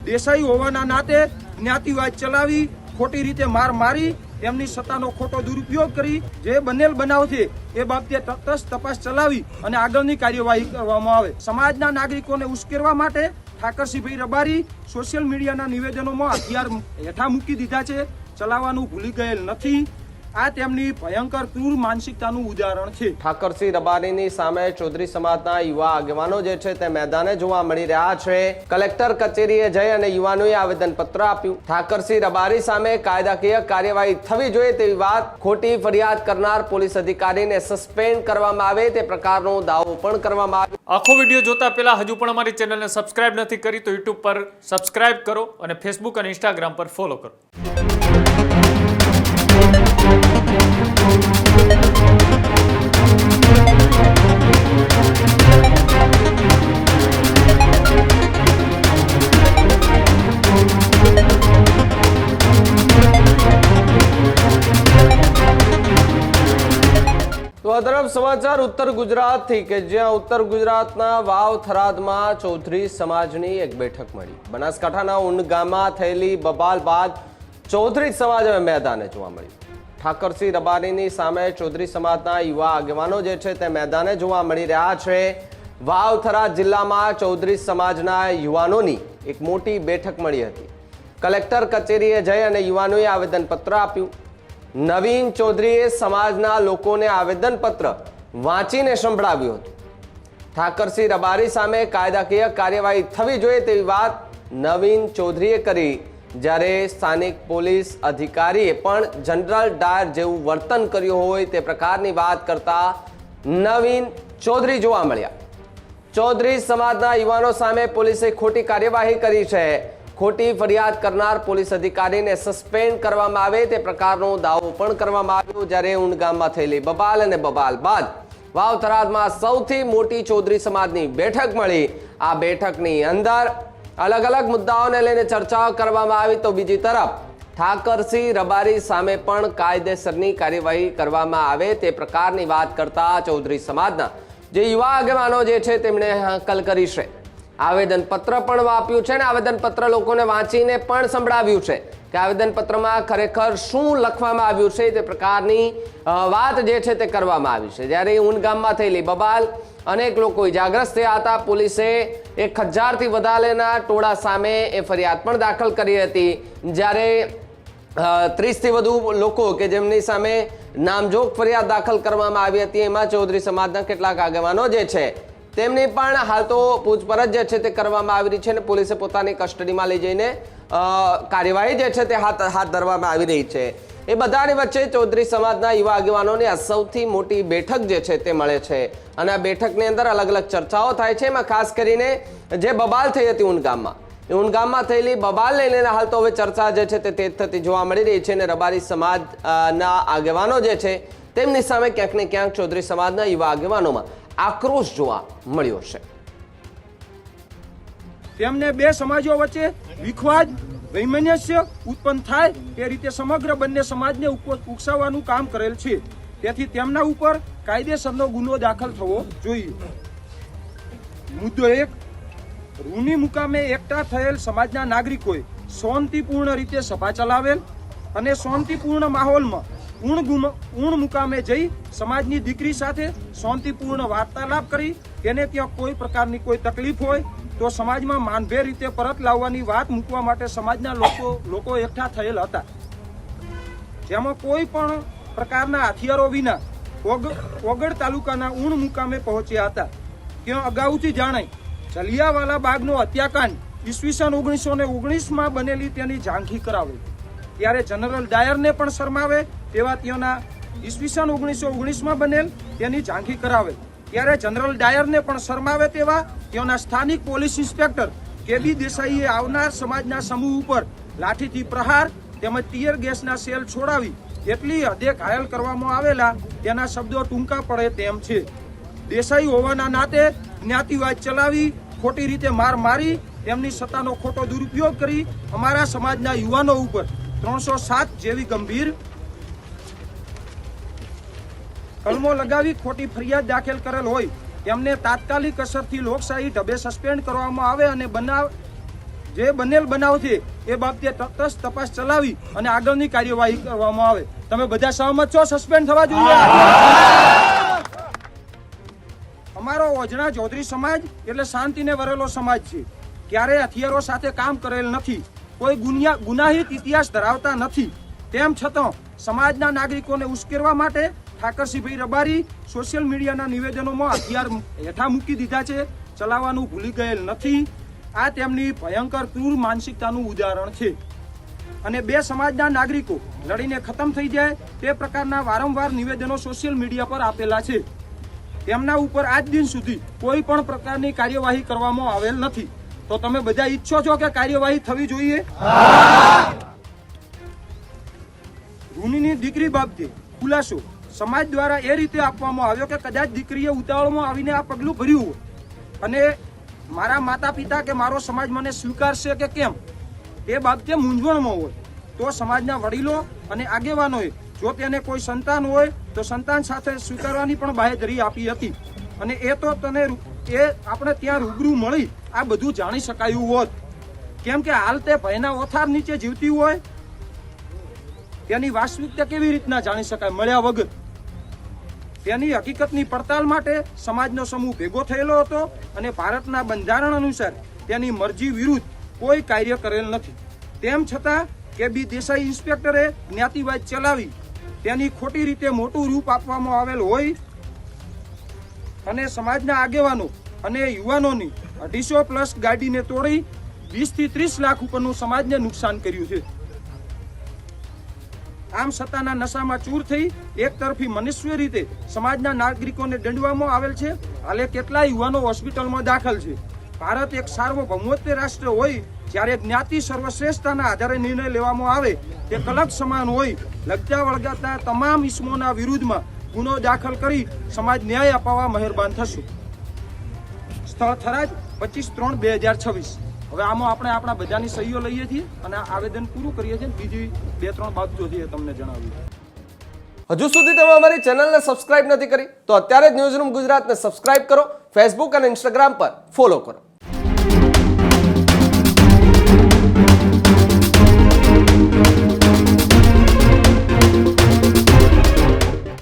દેસાઈ હોવાના નાતે જ્ઞાતિવાદ ચલાવી, ખોટી રીતે માર મારી, તેમની સત્તાનો ખોટો દુરુપયોગ કરી જે બનેલ બનાવ છે એ બાબતે તટસ્થ તપાસ ચલાવી અને આગળની કાર્યવાહી કરવામાં આવે. સમાજના નાગરિકોને ઉશ્કેરવા માટે ઠાકરસિંહભાઈ રબારી સોશિયલ મીડિયાના નિવેદનોમાં હથિયાર હેઠા મૂકી દીધા છે. ચલાવવાનું ભૂલી ગયેલ નથી. આ તેમની ભયંકર ક્રૂર માનસિકતાનું ઉદાહરણ છે. ઠાકરસિંહ રબારીની સામે ચૌધરી સમાજના યુવા આગેવાનો જે છે તે મેદાને જોવા મળી રહ્યા છે. કલેક્ટર કચેરીએ જઈ અને યુવાનોએ આવેદનપત્ર આપ્યું. ઠાકરસિંહ રબારી સામે કાયદાકીય કાર્યવાહી થવી જોઈએ તેવી વાત, ખોટી ફરિયાદ કરનાર પોલીસ અધિકારીને સસ્પેન્ડ કરવામાં આવે તે પ્રકારનો દાવો પણ કરવામાં આવ્યો. આખો વિડીયો જોતા પહેલા હજુ પણ અમારી ચેનલને સબસ્ક્રાઇબ નથી કરી તો યુટ્યુબ પર સબસ્ક્રાઇબ કરો અને ફેસબુક અને ઇન્સ્ટાગ્રામ પર ફોલો કરો. તો આ તરફ સમાચાર ઉત્તર ગુજરાતથી કે જ્યાં ઉત્તર ગુજરાતના વાવ થરાદમાં ચૌધરી સમાજની એક બેઠક મળી. બનાસકાંઠાના ઉન ગામમાં થયેલી બબાલ બાદ ચૌધરી સમાજ હવે મેદાને જોવા મળી. ઠાકરસિંહ રબારીની સામે ચૌધરી સમાજના યુવા આગેવાનો જે છે તે મેદાને જોવા મળી રહ્યા છે. વાવ થરાદ જિલ્લામાં ચૌધરી સમાજના યુવાનોની એક મોટી બેઠક મળી હતી. કલેક્ટર કચેરીએ જઈ અને યુવાનોએ આવેદનપત્ર આપ્યું. નવીન ચૌધરીએ સમાજના લોકોને આવેદનપત્ર વાંચીને સંભળાવ્યું હતું. ઠાકરસિંહ રબારી સામે કાયદાકીય કાર્યવાહી થવી જોઈએ તેવી વાત નવીન ચૌધરીએ કરી, જ્યારે સ્થાનિક પોલીસ અધિકારીએ પણ જનરલ ડાયર જેવું વર્તન કર્યું હોય તે પ્રકારની વાત કરતા નવીન ચૌધરી જોવા મળ્યા. ચૌધરી સમાજના યુવાનો સામે પોલીસે ખોટી કાર્યવાહી કરી છે. ખોટી ફરિયાદ કરનાર પોલીસ અધિકારીને સસ્પેન્ડ કરવામાં આવે તે પ્રકારનો દાવો પણ કરવામાં આવ્યો. જ્યારે ઉન ગામમાં થયેલી બબાલ અને બબાલ બાદ વાવ થરાદમાં સૌથી મોટી ચૌધરી સમાજની બેઠક મળી. આ બેઠકની અંદર અલગ અલગ મુદ્દાઓને લઈને ચર્ચાઓ કરવામાં આવી તો બીજી તરફ ઠાકરસિંહ રબારી સામે પણ કાયદેસરની કાર્યવાહી કરવામાં આવે તે પ્રકારની વાત કરતા ચૌધરી સમાજના જે યુવા આગેવાનો જે છે તેમણે હાકલ કરી છે. આવેદનપત્ર પણ આપ્યું છે અને આવેદનપત્ર લોકોને વાંચીને પણ સંભળાવ્યું છે કે આવેદનપત્રમાં ખરેખર શું લખવામાં આવ્યું છે તે પ્રકારની વાત જે છે તે કરવામાં આવી છે. જ્યારે ઉન ગામમાં થયેલી બબાલ, અનેક લોકો ઇજાગ્રસ્ત થયા હતા. પોલીસે 1000થી વધારેના ટોળા સામે એ ફરિયાદ પણ દાખલ કરી હતી. જ્યારે 30થી વધુ લોકો કે જેમની સામે નામજોગ ફરિયાદ દાખલ કરવામાં આવી હતી, એમાં ચૌધરી સમાજના કેટલાક આગેવાનો જે છે તેમની પણ હાલ તો પૂછપરછ જે છે તે કરવામાં આવી રહી છે અને પોલીસે પોતાની કસ્ટડીમાં લઈ જઈને કાર્યવાહી જે છે તે હાથ ધરવામાં આવી રહી છે. એ બધાની વચ્ચે ચૌધરી સમાજના યુવા આગેવાનોની આ સૌથી મોટી બેઠક જે છે તે મળે છે અને આ બેઠકની અંદર અલગ અલગ ચર્ચાઓ થાય છે. એમાં ખાસ કરીને જે બબાલ થઈ હતી ઉન ગામમાં થયેલી બબાલને લઈને હાલ તો હવે ચર્ચા જે છે તે તેજ થતી જોવા મળી રહી છે અને રબારી સમાજના આગેવાનો જે છે તેમની સામે ક્યાંક ને ક્યાંક ચૌધરી સમાજના યુવા આગેવાનોમાં આક્રોશ જોવા મળ્યો છે. તેમને બે સમાજો વચ્ચે વિખવાદ, વૈમનસ્ય ઉત્પન્ન થાય તે રીતે સમગ્ર બંને સમાજને ઉકસાવવાનું કામ કરેલ છે. તેથી તેમના ઉપર કાયદેસરનો ગુનો દાખલ થવો જોઈએ. મુદ્દો 1, રૂની મુકામે એકઠા થયેલ સમાજના નાગરિકોએ શાંતિપૂર્ણ રીતે સભા ચલાવેલ અને શાંતિપૂર્ણ માહોલમાં ઉણ મુકામે જઈ સમાજની દીકરી સાથે શાંતિપૂર્ણ વાર્તાલાપ કરી તેને ત્યાં કોઈ પ્રકારની કોઈ તકલીફ હોય તો સમાજમાં માનભેર રીતે પરત લાવવાની વાત મૂકવા માટે સમાજના લોકો એકઠા થયેલ હતા. જેમાં કોઈ પણ પ્રકારના હથિયારો વિના ઓગળ તાલુકાના ઉણ મુકામે પહોંચ્યા હતા. ત્યાં અગાઉથી જણાય જલિયાવાલા બાગનો હત્યાકાંડ ઈસવીસન 1919માં બનેલી તેની ઝાંખી કરાવે. ત્યારે જનરલ ડાયરને પણ શરમાવે તેવા ત્યાંના ઈસવીસન 1919માં બનેલ તેની ઝાંખી કરાવે. ત્યારે જનરલ ડાયરને પણ શરમાવે તેવા ત્યાંના સ્થાનિક પોલીસ ઇન્સ્પેક્ટર કેબી દેસાઈએ આવનાર સમાજના સમૂહ ઉપર લાઠીથી પ્રહાર તેમજ ટીયર ગેસના સેલ છોડાવી એટલી હદે ઘાયલ કરવામાં આવેલા તેના શબ્દો ટૂંકા પડે તેમ છે. દેસાઈ હોવાના નાતે જ્ઞાતિવાદ ચલાવી, ખોટી રીતે માર મારી, તેમની સત્તાનો ખોટો દુરુપયોગ કરી અમારા સમાજના યુવાનો ઉપર 307 જેવી ગંભીર કલમો લગાવી ખોટી ફરિયાદ દાખલ કરેલ હોય તેમને તાત્કાલિક અસરથી લોકશાહી ઢબે સસ્પેન્ડ કરવામાં આવે અને જે બનેલ બનાવ છે એ બાબતે તટસ્થ તપાસ ચલાવી અને આગળની કાર્યવાહી કરવામાં આવે. તમે બધા સહમત છો? સસ્પેન્ડ થવા જોઈએ. અમારો ઓજણા ચૌધરી સમાજ એટલે શાંતિને વરેલો સમાજ છે. ક્યારેય હથિયારો સાથે કામ કરેલ નથી. કોઈ ગુનાહિત ઇતિહાસ ધરાવતા નથી. તેમ છતાં સમાજના નાગરિકોને ઉશ્કેરવા માટે ઠાકરસિંહભાઈ રબારી સોશિયલ મીડિયાના નિવેદનોમાં હથિયાર હેઠા મૂકી દીધા છે. ચલાવવાનું ભૂલી ગયેલ નથી. આ તેમની ભયંકર ક્રૂર માનસિકતાનું ઉદાહરણ છે. અને બે સમાજના નાગરિકો લડીને ખતમ થઈ જાય તે પ્રકારના વારંવાર નિવેદનો સોશિયલ મીડિયા પર આપેલા છે. તેમના ઉપર આજ દિન સુધી કોઈ પણ પ્રકારની કાર્યવાહી કરવામાં આવેલ નથી. તો તમે બધા ઈચ્છો છો કે કાર્યવાહી થવી જોઈએ? રૂનીની દીકરી બાબતે ખુલાસો સમાજ દ્વારા એ રીતે આપવામાં આવ્યો કે કદાચ દીકરીએ ઉતાવળમાં આવીને આ પગલું ભર્યું હોય અને મારા માતા પિતા કે મારો સમાજ મને સ્વીકારશે કે કેમ એ બાબતે મૂંઝવણમાં હોય તો સમાજના વડીલો અને આગેવાનોએ જો તેને કોઈ સંતાન હોય તો સંતાન સાથે સ્વીકારવાની પણ બાહેધરી આપી હતી. અને એ તો આપણે ત્યાં રૂબરૂ મળી આ બધું જાણી શકાયું હોત. કેમ કે હાલ તે ભયના ઓથાર નીચે જીવતી હોય તેની વાસ્તવિકતા કેવી રીતના જાણી શકાય મળ્યા વગર? તેની હકીકતની પડતાલ માટે સમાજનો સમૂહ ભેગો થયેલો હતો અને ભારતના બંધારણ અનુસાર તેની મરજી વિરુદ્ધ કોઈ કાર્ય કરેલ નથી. તેમ છતાં કે દેસાઈ ઇન્સ્પેક્ટરે જ્ઞાતિવાદ ચલાવી તેની ખોટી રીતે મોટું રૂપ આપવામાં આવેલ હોય અને સમાજના આગેવાનો અને યુવાનોની 250+ ગાડીને તોડી 20 થી 30 લાખ ઉપરનું સમાજને નુકસાન કર્યું છે. આમ સત્તાના નશામાં ચૂર થઈ એક તરફી મનુષ્ય રીતે સમાજના નાગરિકોને દંડવામાં આવેલ છે. હાલે કેટલાય યુવાનો હોસ્પિટલમાં દાખલ છે. ભારત એક સાર્વભૌમત્વ રાષ્ટ્ર હોય જ્યારે જ્ઞાતિ સર્વશ્રેષ્ઠતાના આધારે નિર્ણય લેવામાં આવે તે કલક સમાન હોય. લગતા વળગાતા તમામ ઇસમોના વિરુદ્ધમાં ગુનો દાખલ કરી સમાજ ન્યાય અપાવવા મહેરબાન થશું. સ્થળ થરાદ 25/3/2026. હવે આમાં આપણે આપણા બધાની સહીઓ લઈએ છીએ અને આવેદન પૂરું કરીએ છીએ. બીજી 2-3 બાબતો છે તમને જણાવી. હજુ સુધી તમે અમારી ચેનલને સબસ્ક્રાઇબ નથી કરી તો અત્યારે જ ન્યૂઝરૂમ ગુજરાતને સબસ્ક્રાઇબ કરો. ફેસબુક અને ઇન્સ્ટાગ્રામ પર ફોલો કરો.